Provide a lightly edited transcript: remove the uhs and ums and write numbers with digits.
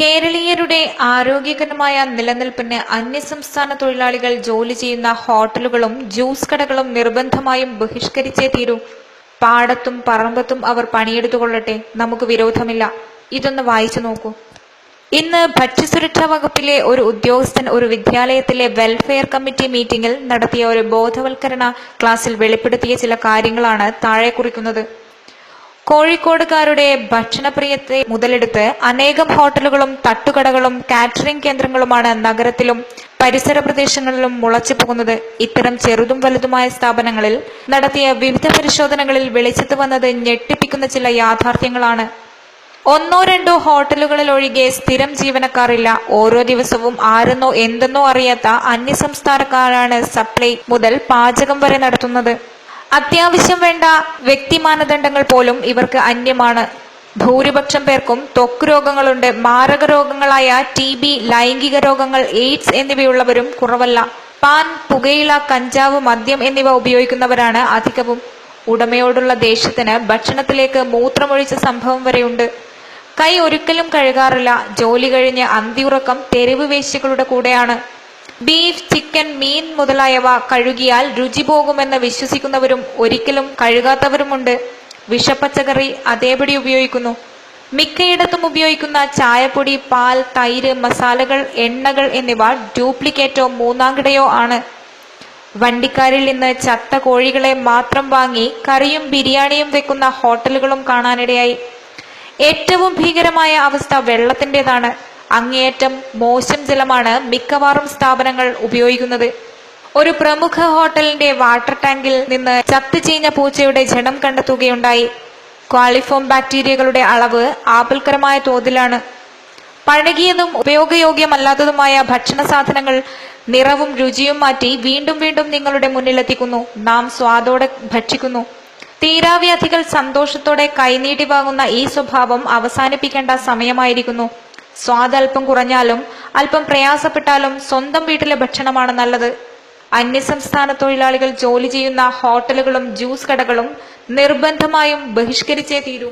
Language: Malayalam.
കേരളീയരുടെ ആരോഗ്യകരമായ നിലനിൽപ്പിന് അന്യസംസ്ഥാന തൊഴിലാളികൾ ജോലി ചെയ്യുന്ന ഹോട്ടലുകളും ജ്യൂസ് കടകളും നിർബന്ധമായും ബഹിഷ്കരിച്ചേ തീരൂ. പാടത്തും പറമ്പത്തും അവർ പണിയെടുത്തുകൊള്ളട്ടെ, നമുക്ക് വിരോധമില്ല. ഇതൊന്ന് വായിച്ചു നോക്കൂ. ഇന്ന് ഭക്ഷ്യസുരക്ഷാ വകുപ്പിലെ ഒരു ഉദ്യോഗസ്ഥൻ ഒരു വിദ്യാലയത്തിലെ വെൽഫെയർ കമ്മിറ്റി മീറ്റിംഗിൽ നടത്തിയ ഒരു ബോധവൽക്കരണ ക്ലാസ്സിൽ വെളിപ്പെടുത്തിയ ചില കാര്യങ്ങളാണ് താഴെ കുറിക്കുന്നത്. കോഴിക്കോടുകാരുടെ ഭക്ഷണപ്രിയത്തെ മുതലെടുത്ത് അനേകം ഹോട്ടലുകളും തട്ടുകടകളും കാറ്ററിംഗ് കേന്ദ്രങ്ങളുമാണ് നഗരത്തിലും പരിസര പ്രദേശങ്ങളിലും മുളച്ചു പോകുന്നത്. ഇത്തരം ചെറുതും വലുതുമായ സ്ഥാപനങ്ങളിൽ നടത്തിയ വിവിധ പരിശോധനകളിൽ വെളിച്ചത്ത് വന്നത് ഞെട്ടിപ്പിക്കുന്ന ചില യാഥാർത്ഥ്യങ്ങളാണ്. ഒന്നോ രണ്ടോ ഹോട്ടലുകളിൽ ഒഴികെ സ്ഥിരം ജീവനക്കാർ ഇല്ല. ഓരോ ദിവസവും ആരെന്നോ എന്തെന്നോ അറിയാത്ത അന്യസംസ്ഥാനക്കാരാണ് സപ്ലൈ മുതൽ പാചകം വരെ നടത്തുന്നത്. അത്യാവശ്യം വേണ്ട വ്യക്തി മാനദണ്ഡങ്ങൾ പോലും ഇവർക്ക് അന്യമാണ്. ഭൂരിപക്ഷം പേർക്കും ത്വക്ക് രോഗങ്ങളുണ്ട്. മാരക രോഗങ്ങളായ TB, ലൈംഗിക രോഗങ്ങൾ, എയ്ഡ്സ് എന്നിവയുള്ളവരും കുറവല്ല. പാൻ, പുകയില, കഞ്ചാവ്, മദ്യം എന്നിവ ഉപയോഗിക്കുന്നവരാണ് അധികവും. ഉടമയോടുള്ള ദേഷ്യത്തിന് ഭക്ഷണത്തിലേക്ക് മൂത്രമൊഴിച്ച സംഭവം വരെയുണ്ട്. കൈ ഒരിക്കലും കഴുകാറില്ല. ജോലി കഴിഞ്ഞ് അന്തിയുറക്കം തെരുവ് വേശ്യകളുടെ കൂടെയാണ്. ബീഫ്, ചിക്കൻ, മീൻ മുതലായവ കഴുകിയാൽ രുചി പോകുമെന്ന് വിശ്വസിക്കുന്നവരും ഒരിക്കലും കഴുകാത്തവരുമുണ്ട്. വിഷപ്പച്ചക്കറി അതേപടി ഉപയോഗിക്കുന്നു. മിക്കയിടത്തും ഉപയോഗിക്കുന്ന ചായപ്പൊടി, പാൽ, തൈര്, മസാലകൾ, എണ്ണകൾ എന്നിവ ഡ്യൂപ്ലിക്കേറ്റോ മൂന്നാംകിടയോ ആണ്. വണ്ടിക്കാരിൽ നിന്ന് ചത്ത കോഴികളെ മാത്രം വാങ്ങി കറിയും ബിരിയാണിയും വെക്കുന്ന ഹോട്ടലുകളും കാണാനിടയായി. ഏറ്റവും ഭീകരമായ അവസ്ഥ വെള്ളത്തിൻ്റെതാണ്. അങ്ങേയറ്റം മോശം ജലമാണ് മിക്കവാറും സ്ഥാപനങ്ങൾ ഉപയോഗിക്കുന്നത്. ഒരു പ്രമുഖ ഹോട്ടലിന്റെ വാട്ടർ ടാങ്കിൽ നിന്ന് ചത്തുചീഞ്ഞ പൂച്ചയുടെ ജഡം കണ്ടെത്തുകയുണ്ടായി. ക്വാളിഫോം ബാക്ടീരിയകളുടെ അളവ് ആപൽക്കരമായ തോതിലാണ്. പഴകിയതും ഉപയോഗയോഗ്യമല്ലാത്തതുമായ ഭക്ഷണ സാധനങ്ങൾ നിറവും രുചിയും മാറ്റി വീണ്ടും വീണ്ടും നിങ്ങളുടെ മുന്നിലെത്തിക്കുന്നു. നാം സ്വാദോടെ ഭക്ഷിക്കുന്നു. തീരാവ്യാധികൾ സന്തോഷത്തോടെ കൈനീട്ടി വാങ്ങുന്ന ഈ സ്വഭാവം അവസാനിപ്പിക്കേണ്ട സമയമായിരിക്കുന്നു. സ്വാദ് അല്പം കുറഞ്ഞാലും അല്പം പ്രയാസപ്പെട്ടാലും സ്വന്തം വീട്ടിലെ ഭക്ഷണമാണ് നല്ലത്. അന്യസംസ്ഥാന തൊഴിലാളികൾ ജോലി ചെയ്യുന്ന ഹോട്ടലുകളും ജ്യൂസ് കടകളും നിർബന്ധമായും ബഹിഷ്കരിച്ചേ തീരൂ.